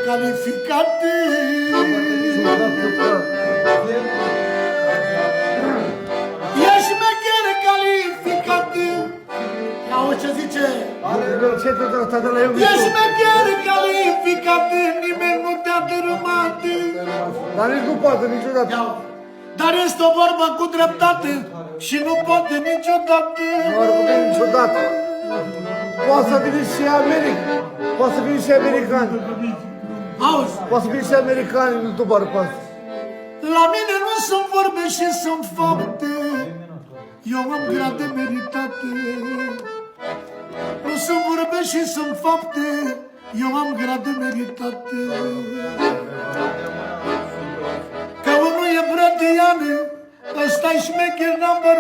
calificate. E șmecher calificate. Auzi ce zice? E șmecher calificate, nimeni nu te-a dărâmat. Dar nici nu poate niciodată. Dar este o vorbă cu dreptate și nu poate niciodată. Nu ar putea niciodată. Poate să vină și America. Poate să vină și americani. Auzi? Poate să vină și americani, nu doar pe asta. La mine nu sunt vorbe și sunt fapte. Eu am grad de meritate. Nu sunt vorbe și sunt fapte. Eu am grad de meritate. Că unul e brătian, ăsta-i șmecher number